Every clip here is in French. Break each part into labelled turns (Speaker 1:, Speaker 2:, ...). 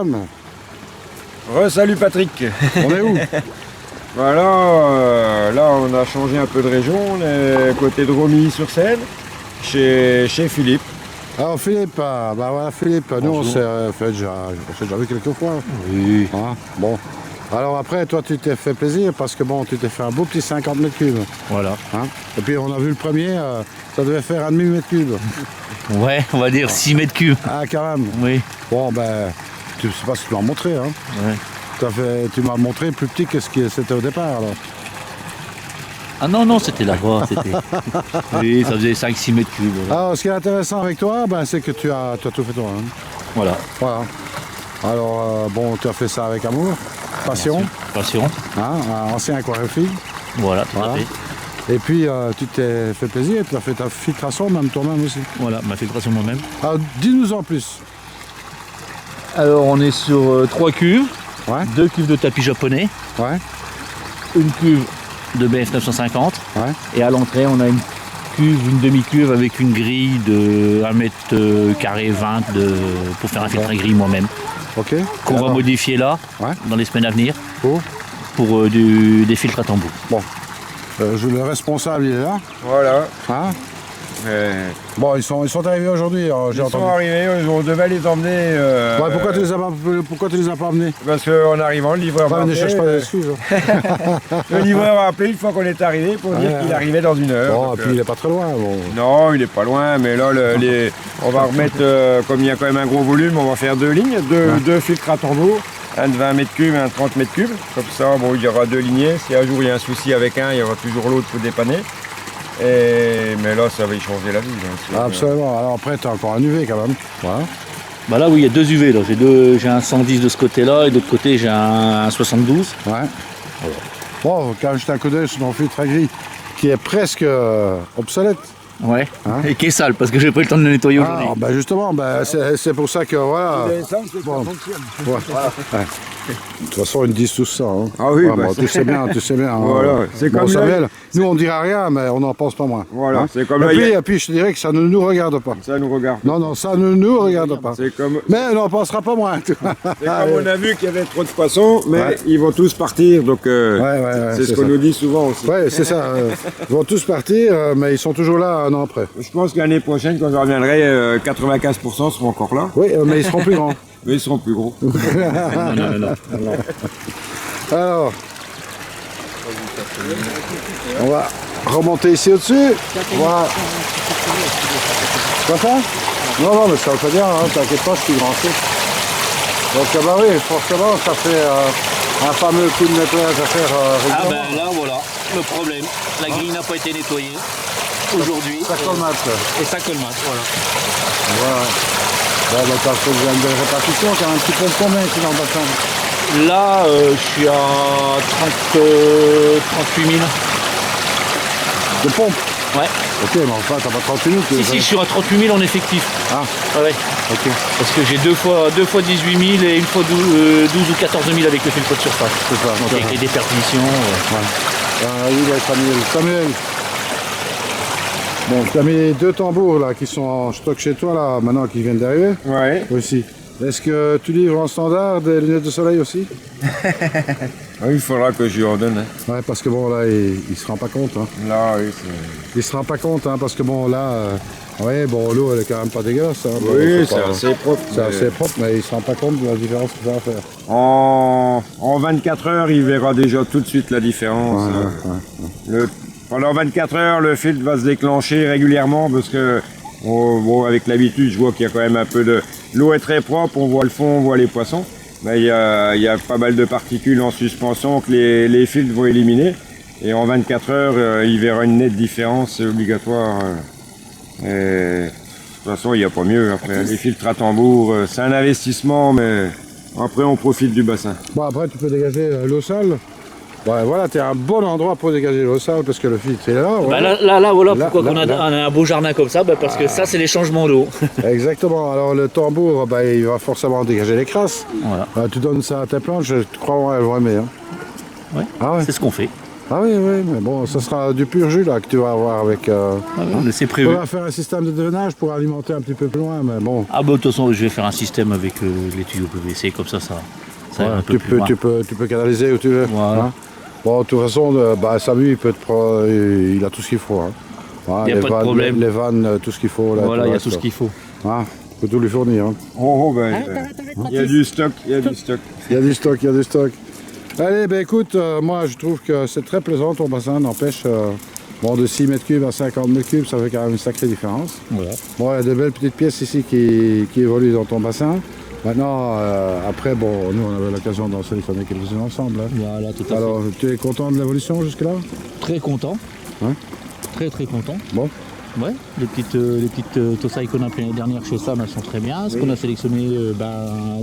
Speaker 1: Jérôme.
Speaker 2: Salut Patrick.
Speaker 1: On est où?
Speaker 2: Voilà, là on a changé un peu de région, on est côté de Romilly-sur-Seine, chez Philippe.
Speaker 1: Alors Philippe, bah voilà Philippe, nous on s'est déjà vu quelques fois.
Speaker 2: Oui.
Speaker 1: Hein, bon. Alors après, toi tu t'es fait plaisir parce que bon, tu t'es fait un beau petit 50 mètres cubes.
Speaker 3: Voilà.
Speaker 1: Hein, et puis on a vu le premier, ça devait faire un demi-mètre cube.
Speaker 3: Ouais, on va dire 6 mètres cubes.
Speaker 1: Ah quand même.
Speaker 3: Oui.
Speaker 1: Bon ben, je sais pas si tu m'as montré. Hein.
Speaker 3: Ouais.
Speaker 1: Tu m'as montré plus petit que ce que c'était au départ. Alors.
Speaker 3: Ah non, c'était là-bas. Oui, ça faisait 5-6 mètres cubes. Voilà.
Speaker 1: Alors ce qui est intéressant avec toi, ben, c'est que tu as tout fait toi. Hein.
Speaker 3: Voilà.
Speaker 1: Alors bon, tu as fait ça avec amour, passion.
Speaker 3: Passion.
Speaker 1: Hein, un ancien aquariophile.
Speaker 3: Voilà, tout à fait.
Speaker 1: Et puis tu t'es fait plaisir, tu as fait ta filtration même toi-même aussi.
Speaker 3: Voilà, ma filtration moi-même.
Speaker 1: Alors dis-nous en plus.
Speaker 3: Alors on est sur 3 cuves,
Speaker 1: Ouais.
Speaker 3: 2 cuves de tapis japonais,
Speaker 1: Ouais.
Speaker 3: une cuve de BF 950
Speaker 1: Ouais.
Speaker 3: et à l'entrée on a une demi-cuve avec une grille de 1 mètre carré 20 pour faire un filtre à grille moi-même.
Speaker 1: Ok.
Speaker 3: Qu'on va modifier là,
Speaker 1: Ouais.
Speaker 3: dans les semaines à venir,
Speaker 1: Pour
Speaker 3: des filtres à tambour.
Speaker 1: Bon. Le responsable il est là.
Speaker 2: Voilà.
Speaker 1: Hein. Bon, ils sont arrivés aujourd'hui.
Speaker 2: Ils sont arrivés, on devait les emmener.
Speaker 1: Ouais, pourquoi tu les as pas amenés?
Speaker 2: Parce qu'en arrivant, le livreur m'a
Speaker 1: Ne
Speaker 2: appelé.
Speaker 1: cherche pas d'excuses.
Speaker 2: Le livreur a appelé une fois qu'on est arrivé pour dire qu'il arrivait dans 1 heure.
Speaker 1: Bon,
Speaker 2: donc,
Speaker 1: et puis il est pas très loin. Bon.
Speaker 2: Non, il est pas loin, mais là, on va remettre, comme il y a quand même un gros volume, on va faire 2 lignes, deux filtres à tambour, un de 20 mètres cubes et un de 30 mètres cubes. Comme ça, bon, il y aura 2 lignées. Si un jour il y a un souci avec un, il y aura toujours l'autre pour dépanner. Mais là, ça va y changer la vie. Hein,
Speaker 1: Absolument. Alors après, tu as encore un UV quand même. Voilà.
Speaker 3: Bah là, oui, il y a 2 UV. J'ai un 110 de ce côté-là et de l'autre côté, j'ai un 72.
Speaker 1: Ouais. Bon, quand je t'ai un coup d'œil sur mon filtre à gris, qui est presque obsolète.
Speaker 3: Ouais.
Speaker 1: Hein?
Speaker 3: Et qui est sale parce que j'ai pas eu le temps de le nettoyer aujourd'hui.
Speaker 1: Ah, bah justement, bah, c'est pour ça que voilà. Bon. Ouais. Ouais. De toute façon, ils me disent tout ça. Hein.
Speaker 2: Ah oui,
Speaker 1: Ouais,
Speaker 2: bah,
Speaker 1: bon, tu sais bien.
Speaker 2: Voilà,
Speaker 1: Hein.
Speaker 2: c'est
Speaker 1: Bon,
Speaker 2: comme
Speaker 1: Samuel, nous on dira rien, mais on n'en pense pas moins.
Speaker 2: Voilà,
Speaker 1: Hein.
Speaker 2: c'est comme
Speaker 1: Et puis je te dirais que ça ne nous regarde pas.
Speaker 2: Ça nous regarde.
Speaker 1: Non, ça ne nous regarde pas.
Speaker 2: C'est comme...
Speaker 1: Mais on n'en pensera pas moins.
Speaker 2: C'est comme on a vu qu'il y avait trop de poissons, mais ils vont tous partir, donc c'est ce qu'on nous dit souvent aussi.
Speaker 1: Ouais, c'est ça. Ils vont tous partir, mais ils sont toujours là un an après.
Speaker 2: Je pense que l'année prochaine, quand je reviendrai, 95% seront encore là,
Speaker 1: Oui, mais ils seront plus grands.
Speaker 2: mais ils seront plus gros.
Speaker 3: Non.
Speaker 1: Alors, on va remonter ici au-dessus. Voilà. Quoi ça? Non, mais ça va bien, hein, t'inquiète pas, je suis grand. Donc, bah oui, forcément, ça fait un fameux coup de nettoyage à faire
Speaker 3: Ah
Speaker 1: régulièrement.
Speaker 3: ben là, voilà, le problème. La grille n'a pas été nettoyée aujourd'hui.
Speaker 1: Ça colmate.
Speaker 3: Et ça colmate, voilà.
Speaker 1: Voilà. Là, bah, t'as fait une belle répartition, quand même. Tu comptes combien ici dans le bassin?
Speaker 3: Là, je suis à 38 000.
Speaker 1: De pompe?
Speaker 3: Ouais.
Speaker 1: Ok, mais enfin, t'as pas 30 minutes.
Speaker 3: Si, je suis à 38 000 en effectif.
Speaker 1: Ah,
Speaker 3: Ouais.
Speaker 1: ok.
Speaker 3: Parce que j'ai deux fois 18 000 et une fois 12 ou 14 000 avec le filtre de surface.
Speaker 1: C'est ça.
Speaker 3: Donc avec les déperditions.
Speaker 1: Oui, là, Samuel. Bon, tu as mis 2 tambours là qui sont en stock chez toi là, maintenant qui viennent d'arriver.
Speaker 2: Ouais.
Speaker 1: Aussi. Est-ce que tu livres en standard des lunettes de soleil aussi?
Speaker 2: Oui, il faudra que je lui en donne. Hein.
Speaker 1: Ouais, parce que bon là, il se rend pas compte. Hein.
Speaker 2: Là, oui,
Speaker 1: Il se rend pas compte, hein, parce que bon là, ouais, bon l'eau elle est quand même pas dégueulasse. Hein. Bon,
Speaker 2: oui, c'est
Speaker 1: pas-
Speaker 2: assez propre.
Speaker 1: C'est assez propre, mais il se rend pas compte de la différence que ça va faire.
Speaker 2: En 24 heures, il verra déjà tout de suite la différence. Pendant 24 heures, le filtre va se déclencher régulièrement parce que, bon, avec l'habitude, je vois qu'il y a quand même un peu de... L'eau est très propre, on voit le fond, on voit les poissons. Mais il y a pas mal de particules en suspension que les filtres vont éliminer. Et en 24 heures, il verra une nette différence, c'est obligatoire. Et, de toute façon, il n'y a pas mieux. Après, les filtres à tambour, c'est un investissement, mais après, on profite du bassin.
Speaker 1: Bon, après tu peux dégager l'eau sale. Ouais, voilà, t'es à un bon endroit pour dégager l'eau sale parce que le filtre est là.
Speaker 3: Bah
Speaker 1: Voilà.
Speaker 3: là, voilà
Speaker 1: Là,
Speaker 3: pourquoi
Speaker 1: là,
Speaker 3: on a
Speaker 1: là.
Speaker 3: un beau jardin comme ça, parce que ça c'est les changements d'eau.
Speaker 1: Exactement. Alors le tambour, bah, il va forcément dégager les crasses.
Speaker 3: Voilà.
Speaker 1: Tu donnes ça à tes plantes, je crois qu'elles vont aimer. Hein.
Speaker 3: Ouais.
Speaker 1: Ah ouais.
Speaker 3: C'est ce qu'on fait.
Speaker 1: Ah oui, oui, mais bon, ça sera du pur jus là que tu vas avoir avec...
Speaker 3: C'est
Speaker 1: On
Speaker 3: prévu.
Speaker 1: va faire un système de drainage pour alimenter un petit peu plus loin, mais bon.
Speaker 3: Ah bah de toute façon je vais faire un système avec les tuyaux PVC, comme ça ira
Speaker 1: Ouais,
Speaker 3: un peu plus loin.
Speaker 1: tu peux canaliser où tu veux.
Speaker 3: Voilà.
Speaker 1: Hein. Bon, de toute façon, Samu, il a tout ce qu'il faut. Hein. Hein,
Speaker 3: Y a
Speaker 1: les
Speaker 3: pas de
Speaker 1: vannes,
Speaker 3: problème.
Speaker 1: Les vannes, tout ce qu'il faut. Là,
Speaker 3: Voilà, il y a
Speaker 1: reste,
Speaker 3: tout ce qu'il faut.
Speaker 1: Hein, faut tout lui fournir. Hein.
Speaker 2: Oh, ben, il y a du stock, il y a du stock.
Speaker 1: Il y a du stock, il y a du stock. Allez, ben écoute, moi je trouve que c'est très plaisant ton bassin, n'empêche. Bon, de 6 mètres cubes à 50 mètres cubes, ça fait quand même une sacrée différence.
Speaker 3: Voilà.
Speaker 1: Bon, il y a de belles petites pièces ici qui évoluent dans ton bassin. Maintenant, après, bon, nous on avait l'occasion d'en sélectionner quelques-unes ensemble. Hein.
Speaker 3: Voilà, tout à fait.
Speaker 1: Alors, tu es content de l'évolution jusque-là?
Speaker 3: Très content.
Speaker 1: Hein?
Speaker 3: Très content.
Speaker 1: Bon.
Speaker 3: Ouais, les petites Tosai qu'on a fait l'année dernière chez Sam, elles sont très bien. Ce qu'on a sélectionné au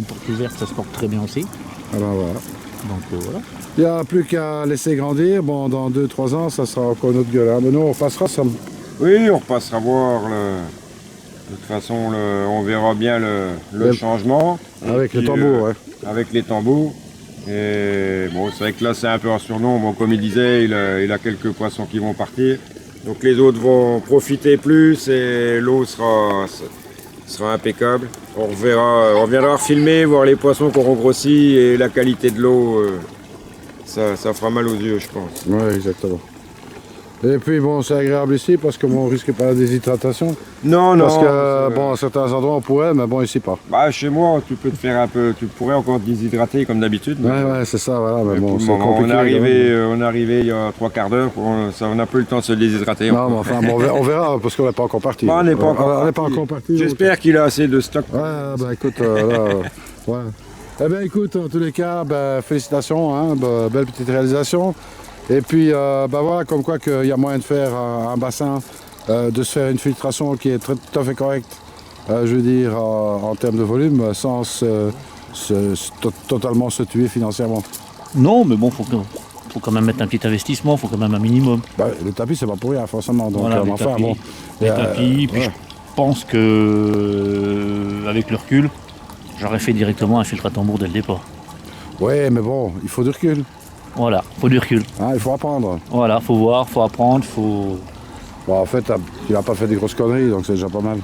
Speaker 3: porte ouverte, ça se porte très bien aussi.
Speaker 1: Ah ben voilà.
Speaker 3: Donc voilà.
Speaker 1: Il n'y a plus qu'à laisser grandir. Bon, dans 2-3 ans, ça sera encore notre gueule. Hein. Mais nous, on passera ça.
Speaker 2: Oui, on repassera voir. De toute façon, on verra bien le changement.
Speaker 1: Avec
Speaker 2: Et
Speaker 1: le
Speaker 2: puis,
Speaker 1: tambour, ouais.
Speaker 2: Avec les tambours. Et bon, c'est vrai que là, c'est un peu en surnom. Bon, comme il disait, il a quelques poissons qui vont partir. Donc les autres vont profiter plus et l'eau sera impeccable. On reviendra filmer, voir les poissons qui auront grossi et la qualité de l'eau. Ça fera mal aux yeux, je pense.
Speaker 1: Oui, exactement. Et puis bon, c'est agréable ici parce qu'on ne risque pas la déshydratation.
Speaker 2: Non,
Speaker 1: Parce que
Speaker 2: c'est-
Speaker 1: bon, à certains endroits on pourrait, mais bon, ici pas.
Speaker 2: Bah, chez moi, tu peux te faire un peu. Tu pourrais encore te déshydrater comme d'habitude.
Speaker 1: Ouais, ouais, c'est ça, voilà. Mais
Speaker 2: Mais
Speaker 1: bon,
Speaker 2: pour le
Speaker 1: c'est
Speaker 2: moment,
Speaker 1: compliqué.
Speaker 2: on est arrivé il y a 3 quarts d'heure. On n'a pas eu le temps de se déshydrater.
Speaker 1: Non, mais enfin, bon, on verra parce qu'on n'est pas encore parti.
Speaker 2: Bon, on n'est pas encore
Speaker 1: On n'est pas
Speaker 2: parti.
Speaker 1: encore parti.
Speaker 2: J'espère qu'il a assez de stock.
Speaker 1: Ouais, bah écoute, là, ouais. Eh bien écoute, en tous les cas, ben, félicitations, hein, belle petite réalisation. Et puis, voilà, comme quoi qu'il y a moyen de faire un bassin, de se faire une filtration qui est tout à fait correcte, je veux dire, en termes de volume, sans totalement se tuer financièrement.
Speaker 3: Non, mais bon, faut quand même mettre un petit investissement, faut quand même un minimum.
Speaker 1: Bah, le tapis, c'est pas pour rien, forcément. Donc,
Speaker 3: Voilà, les
Speaker 1: enfin,
Speaker 3: tapis,
Speaker 1: bon.
Speaker 3: les tapis, puis
Speaker 1: ouais.
Speaker 3: je pense que avec le recul, j'aurais fait directement un filtre à tambour dès le départ.
Speaker 1: Ouais, mais bon, il faut du recul.
Speaker 3: Voilà, faut du recul.
Speaker 1: Hein, il faut apprendre.
Speaker 3: Voilà, faut voir, faut apprendre, faut.
Speaker 1: Bon, en fait, tu n'as pas fait des grosses conneries, donc c'est déjà pas mal.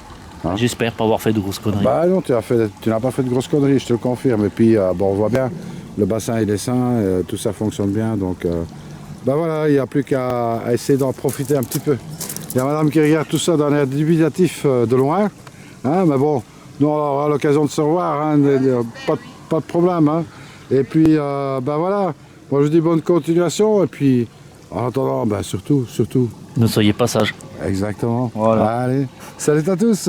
Speaker 1: Hein?
Speaker 3: J'espère pas avoir fait de grosses conneries.
Speaker 1: Bah non, tu n'as pas fait de grosses conneries, je te le confirme. Et puis, bon, on voit bien, le bassin il est sain, tout ça fonctionne bien. Donc, bah voilà, il n'y a plus qu'à essayer d'en profiter un petit peu. Il y a madame qui regarde tout ça d'un air dubitatif de loin. Hein, mais bon, nous on aura l'occasion de se revoir, hein, pas de problème. Hein. Et puis, bah voilà, moi je dis bonne continuation. Et puis, en attendant, bah, surtout.
Speaker 3: Ne soyez pas sages.
Speaker 1: Exactement.
Speaker 3: Voilà.
Speaker 1: Allez, salut à tous.